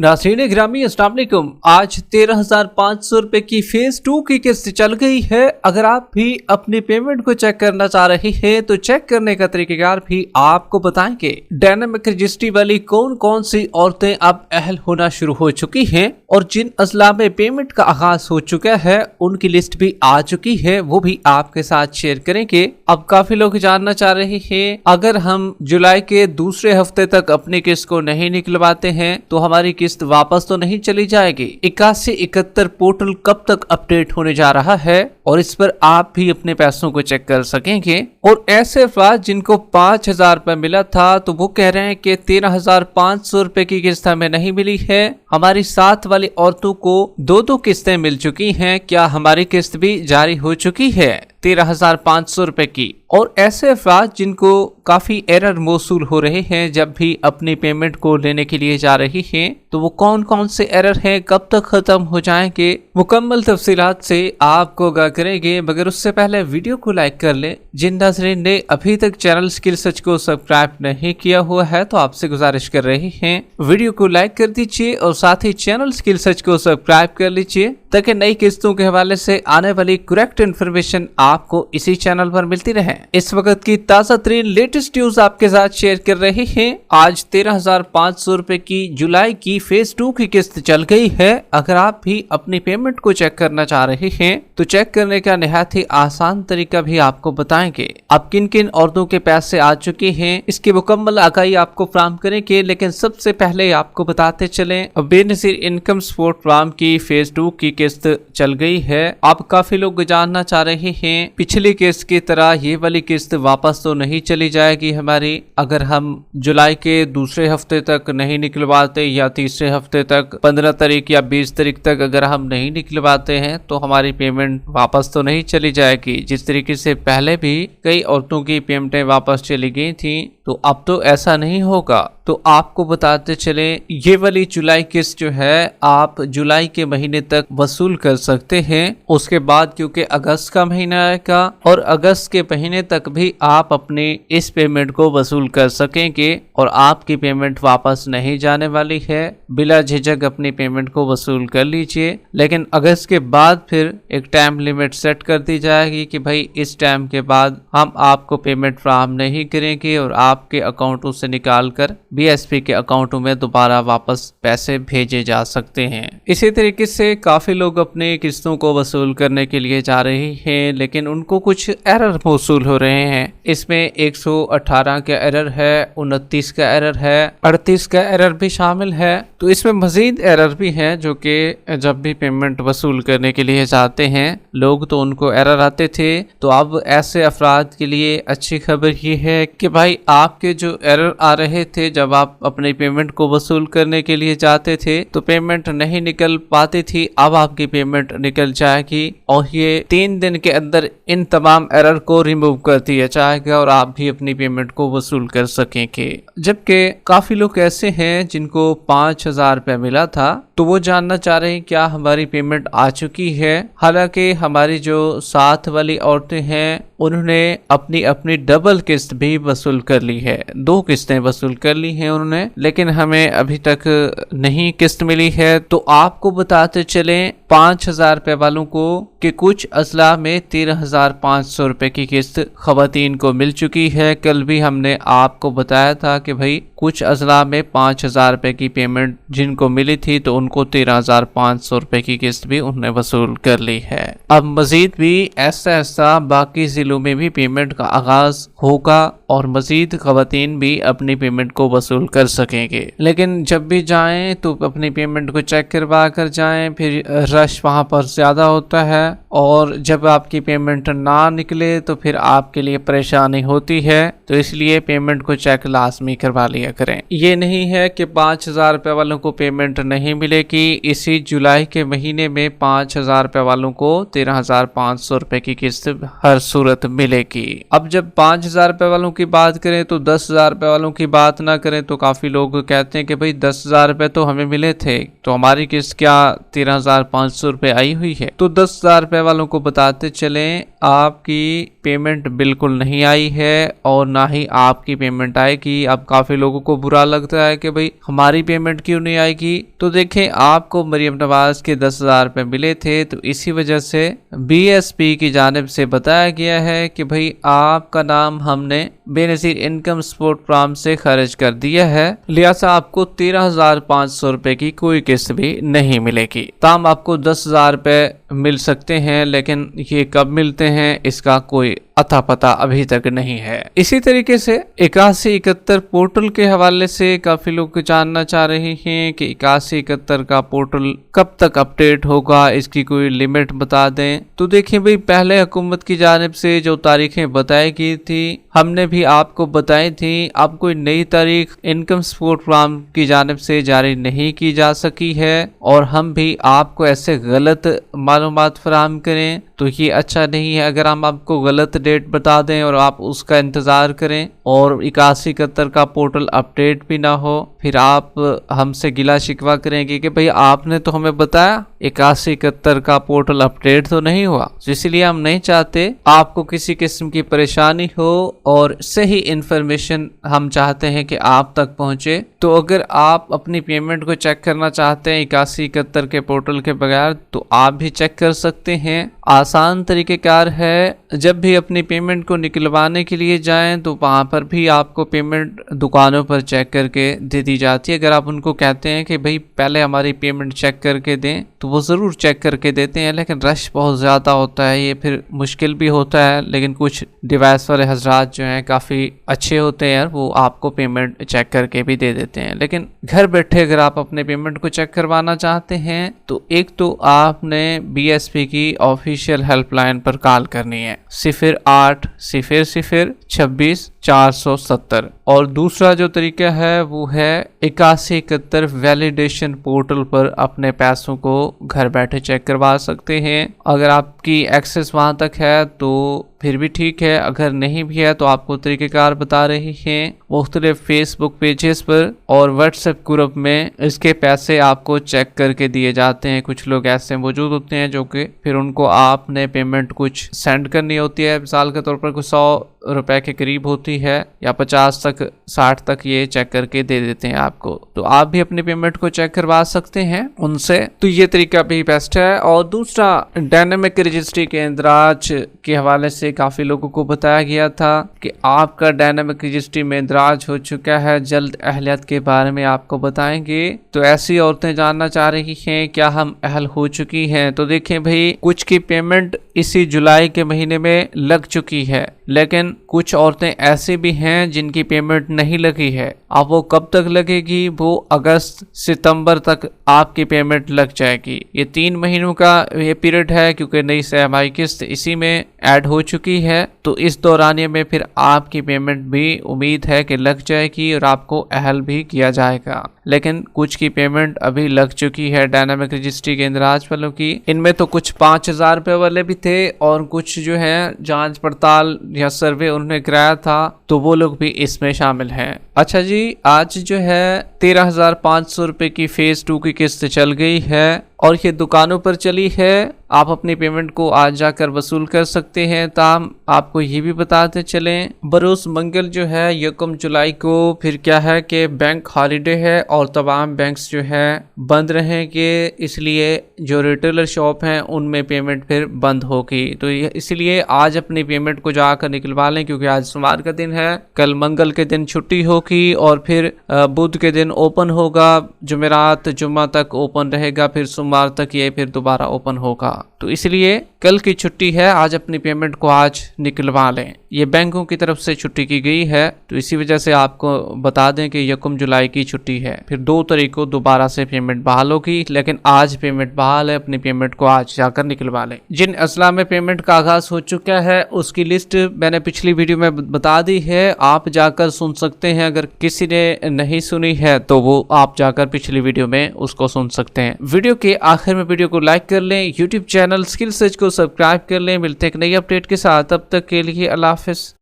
नाज़रीन ग्रामी अस्सलाम वालेकुम। आज 13,500 रुपए की फेज 2 की किस्त चल गई है। अगर आप भी अपनी पेमेंट को चेक करना चाह रहे हैं तो चेक करने का तरीकेकार भी आपको बताएंगे। डायनामिक रजिस्ट्री वाली कौन कौन सी औरतें अब अहल होना शुरू हो चुकी हैं और जिन अजला में पेमेंट का आगाज हो चुका है उनकी लिस्ट भी आ चुकी है, वो भी आपके साथ शेयर करेंगे। अब काफी लोग जानना चाह रहे हैं अगर हम जुलाई के दूसरे हफ्ते तक अपनी किस्त को नहीं निकलवाते हैं तो हमारी किस्त वापस तो नहीं चली जाएगी। 8171 पोर्टल कब तक अपडेट होने जा रहा है और इस पर आप भी अपने पैसों को चेक कर सकेंगे। और ऐसे अफराद जिनको 5,000 रुपए मिला था तो वो कह रहे हैं कि 13,500 रुपए की किस्त हमें नहीं मिली है। हमारी साथ वाली औरतों को 2-2 किस्तें मिल चुकी हैं, क्या हमारी किस्त भी जारी हो चुकी है 13,500 रुपए की। और ऐसे अफराद जिनको काफी एरर मौसूल हो रहे हैं जब भी अपनी पेमेंट को लेने के लिए जा रही हैं, तो वो कौन कौन से एरर हैं, कब तक खत्म हो जाएंगे, मुकम्मल तफसीलात से आपको आगाह करेंगे। मगर उससे पहले वीडियो को लाइक कर लें। जिन नाज़रीन ने अभी तक चैनल स्किल सर्च को सब्सक्राइब नहीं किया हुआ है तो आपसे गुजारिश कर रहे हैं वीडियो को लाइक कर दीजिए और साथ ही चैनल स्किल सर्च को सब्सक्राइब कर लीजिए ताकि नई किस्तों के हवाले से आने वाली करेक्ट इन्फॉर्मेशन आपको इसी चैनल पर मिलती रहे। इस वक्त की ताज़ा तरीन लेटेस्ट न्यूज आपके साथ शेयर कर रहे हैं। आज 13,500 रुपए की जुलाई की फेज 2 की किस्त चल गई है। अगर आप भी अपनी पेमेंट को चेक करना चाह रहे हैं तो चेक करने का निहायत ही आसान तरीका भी आपको बताएंगे। अब किन किन औरतों के पैसे आ चुके हैं इसकी मुकम्मल आगाही आपको फराहम करेंगे। लेकिन सबसे पहले आपको बताते चले बेनजीर इनकम सपोर्ट प्रोग्राम की फेज 2 की किस्त चल गई है। अब काफी लोग जानना चाह रहे हैं पिछली किस्त की तरह ये वाली किस्त वापस तो नहीं चली जाएगी हमारी। अगर हम जुलाई के दूसरे हफ्ते तक नहीं निकलवाते या तीसरे हफ्ते तक 15 तारीख या 20 तारीख तक अगर हम नहीं निकलवाते हैं तो हमारी पेमेंट वापस तो नहीं चली जाएगी। जिस तरीके से पहले भी कई औरतों की पेमेंटें वापस चली गई थी तो अब तो ऐसा नहीं होगा। तो आपको बताते चले ये वाली जुलाई किस्त जो है आप जुलाई के महीने तक वसूल कर सकते हैं। उसके बाद क्योंकि अगस्त का महीना आएगा और अगस्त के महीने तक भी आप अपने इस पेमेंट को वसूल कर सकेंगे और आपकी पेमेंट वापस नहीं जाने वाली है। बिला झिझक अपनी पेमेंट को वसूल कर लीजिए। लेकिन अगस्त के बाद फिर एक टाइम लिमिट सेट कर दी जाएगी कि भाई इस टाइम के बाद हम आपको पेमेंट फ्राहम नहीं करेंगे और आपके अकाउंटों से निकाल कर बीएसपी के अकाउंटों में दोबारा वापस पैसे भेजे जा सकते हैं। इसी तरीके से काफी लोग अपने किस्तों को वसूल करने के लिए जा रहे हैं लेकिन उनको कुछ एरर मौसूल हो रहे हैं। इसमें 118 का एरर है, 29 का एरर है, 38 का एरर भी शामिल है। तो इसमें मजीद एरर भी हैं जो कि जब भी पेमेंट वसूल करने के लिए जाते हैं लोग तो उनको एरर आते थे। तो अब ऐसे अफराद के लिए अच्छी खबर ये है कि भाई आपके जो एरर आ रहे थे जब आप अपनी पेमेंट को वसूल करने के लिए जाते थे तो पेमेंट नहीं निकल पाती थी, अब आपकी पेमेंट निकल जाएगी और ये 3 दिन के अंदर इन तमाम एरर को रिमूव कर दिया जाएगा और आप भी अपनी पेमेंट को वसूल कर सकेंगे। जबकि काफी लोग ऐसे हैं जिनको 5,000 रुपये मिला था तो वो जानना चाह रहे हैं क्या हमारी पेमेंट आ चुकी है। हालांकि हमारी जो साथ वाली औरतें हैं उन्होंने अपनी अपनी डबल किस्त भी वसूल कर ली है, 2 किस्तें वसूल कर ली हैं उन्होंने, लेकिन हमें अभी तक नहीं किस्त मिली है। तो आपको बताते चलें 5,000 रुपये वालों को कि कुछ अजला में 13,500 रुपए की किस्त खवातीन को मिल चुकी है। कल भी हमने आपको बताया था कि भाई कुछ अजला में 5,000 रुपए की पेमेंट जिनको मिली थी तो उनको 13,500 रुपए की किस्त भी उन्होंने वसूल कर ली है। अब मजीद भी ऐसा ऐसा बाकी जिलों में भी पेमेंट का आगाज होगा और मजीद खवातीन भी अपनी पेमेंट को वसूल कर सकेंगे। लेकिन जब भी जाएं तो अपनी पेमेंट को चेक करवा कर जाएं, फिर रश वहां पर ज्यादा होता है और जब आपकी पेमेंट ना निकले तो फिर आपके लिए परेशानी होती है। तो इसलिए पेमेंट को चेक लाजमी करवा लिया करें। ये नहीं है कि 5,000 रुपये वालों को पेमेंट नहीं मिलेगी। इसी जुलाई के महीने में 5,000 रुपये वालों को 13,500 रुपए की किस्त हर सूरत मिलेगी। अब जब 5,000 रुपये वालों की बात करें तो 10,000 रुपए वालों की बात ना करें तो काफी लोग कहते हैं कि भाई 10,000 रुपए तो हमें मिले थे, तो हमारी किस्त क्या 13,500 रुपए आई हुई है। तो 10,000 रुपए वालों को बताते चलें, आपकी पेमेंट बिल्कुल नहीं आई है और ना ही आपकी पेमेंट आएगी। अब काफी लोगों को बुरा लगता है कि भाई हमारी पेमेंट क्यों नहीं आएगी। तो देखें, आपको मरियम नवाज के 10,000 रुपए मिले थे, तो इसी वजह से BSP की जानिब से बताया गया है कि भाई आपका नाम हमने बेनजीर इनकम सपोर्ट प्रोग्राम से खर्च कर दिया है, लिहाजा आपको 13,500 रुपए की कोई किस्त भी नहीं मिलेगी। ताम आपको 10,000 रुपए मिल सकते हैं, लेकिन ये कब मिलते हैं इसका कोई अता पता अभी तक नहीं है। इसी तरीके से 8171 पोर्टल के हवाले से काफी लोग जानना चाह रहे हैं कि 8171 का पोर्टल कब तक अपडेट होगा, इसकी कोई लिमिट बता दें। तो देखिए भाई, पहले हुकूमत की जानिब से जो तारीखें बताई गई थी हमने भी आपको बताई थी। अब कोई नई तारीख इनकम सपोर्ट प्रोग्राम की जानिब से जारी नहीं की जा सकी है और हम भी आपको ऐसे गलत मालूमात फराहम करें तो ये अच्छा नहीं है। अगर हम आपको गलत डेट बता दें और आप उसका इंतज़ार करें और 8171 का पोर्टल अपडेट भी ना हो, फिर आप हमसे गिला शिकवा करेंगे कि भाई आपने तो हमें बताया 8171 का पोर्टल अपडेट तो नहीं हुआ। तो इसलिए हम नहीं चाहते आपको किसी किस्म की परेशानी हो और सही इंफॉर्मेशन हम चाहते हैं कि आप तक पहुंचे। तो अगर आप अपनी पेमेंट को चेक करना चाहते हैं 8171 के पोर्टल के बगैर तो आप भी चेक कर सकते हैं। आसान तरीक़ेकार है, जब भी अपनी पेमेंट को निकलवाने के लिए जाएं तो वहाँ पर भी आपको पेमेंट दुकानों पर चेक करके दे दी जाती है। अगर आप उनको कहते हैं कि भाई पहले हमारी पेमेंट चेक करके दें तो वो ज़रूर चेक करके देते हैं, लेकिन रश बहुत ज़्यादा होता है, ये फिर मुश्किल भी होता है। लेकिन कुछ डिवाइस वाले हजरात जो हैं काफ़ी अच्छे होते हैं, वो आपको पेमेंट चेक करके भी दे देते हैं। लेकिन घर बैठे अगर आप अपने पेमेंट को चेक करवाना चाहते हैं तो एक तो आपने BSP की ऑफिशियल हेल्पलाइन पर कॉल करनी है 0800-26-470 और दूसरा जो तरीका है वो है 8171 वैलिडेशन पोर्टल पर अपने पैसों को घर बैठे चेक करवा सकते हैं। अगर आपकी एक्सेस वहां तक है तो फिर भी ठीक है, अगर नहीं भी है तो आपको तरीक़ेकार बता रहे हैं। मुख्तलिफ फेसबुक पेजेस पर और व्हाट्सएप ग्रुप में इसके पैसे आपको चेक करके दिए जाते हैं। कुछ लोग ऐसे मौजूद होते हैं जो कि फिर उनको आपने पेमेंट कुछ सेंड करनी होती है, मिसाल के तौर पर कुछ 100 रुपए के करीब होती है या 50 तक 60 तक ये चेक करके दे देते हैं आपको। तो आप भी अपनी पेमेंट को चेक करवा सकते हैं उनसे, तो ये तरीका भी बेस्ट है। और दूसरा, डायनेमिक रजिस्ट्री के इंदराज के हवाले से काफी लोगों को बताया गया था कि आपका डायनेमिक रजिस्ट्री में इंदराज हो चुका है, जल्द अहलियत के बारे में आपको बताएंगे। तो ऐसी औरतें जानना चाह रही हैं क्या हम अहल हो चुकी हैं। तो देखें भाई, कुछ की पेमेंट इसी जुलाई के महीने में लग चुकी है, लेकिन कुछ औरतें ऐसी भी हैं जिनकी पेमेंट नहीं लगी है। अब वो कब तक लगेगी, वो अगस्त सितंबर तक आपकी पेमेंट लग जाएगी। ये 3 महीनों का ये पीरियड है क्योंकि नई सहमाई किस्त इसी में ऐड हो चुकी है। तो इस दौरानिये में फिर आपकी पेमेंट भी उम्मीद है कि लग जाएगी और आपको अहल भी किया जाएगा। लेकिन कुछ की पेमेंट अभी लग चुकी है डायनामिक रजिस्ट्री के इंदराज वालों की। इनमें तो कुछ 5,000 रुपए वाले भी थे और कुछ जो है जांच पड़ताल या सर्वे उन्होंने कराया था, तो वो लोग भी इसमें शामिल हैं। अच्छा जी, आज जो है 13,500 रुपए की फेज 2 की किस्त चल गई है और ये दुकानों पर चली है। आप अपनी पेमेंट को आज जाकर वसूल कर सकते हैं। ताम आपको ये भी बताते चलें, बरोज मंगल जो है 1 जुलाई को फिर क्या है कि बैंक हॉलीडे है और तमाम बैंक्स जो है बंद रहेंगे, इसलिए जो रिटेलर शॉप हैं उनमें पेमेंट फिर बंद होगी। तो इसलिए आज अपनी पेमेंट को जाकर निकलवा लें क्योंकि आज सोमवार का दिन है, कल मंगल के दिन छुट्टी होगी और फिर बुध के दिन ओपन होगा, जुमेरात जुम्मा तक ओपन रहेगा, फिर सोमवार तक ये फिर दोबारा ओपन होगा। तो इसलिए कल की छुट्टी है, आज अपनी पेमेंट को आज निकलवा लें। ये बैंकों की तरफ से छुट्टी की गई है, तो इसी वजह से आपको बता दें कि 1 जुलाई की छुट्टी है। फिर 2 तारीख को दोबारा से पेमेंट बहाल होगी, लेकिन आज पेमेंट बहाल है, अपनी पेमेंट को आज जाकर निकलवा लें। जिन अजला में पेमेंट का आगाज हो चुका है उसकी लिस्ट मैंने पिछली वीडियो में बता दी है, आप जाकर सुन सकते हैं। अगर किसी ने नहीं सुनी है तो वो आप जाकर पिछली वीडियो में उसको सुन सकते हैं। वीडियो के आखिर में वीडियो को लाइक कर लें, यूट्यूब चैनल स्किल सर्च को सब्सक्राइब कर लें। मिलते हैं एक नई अपडेट के साथ, तब तक के लिए अल्लाह हाफिज।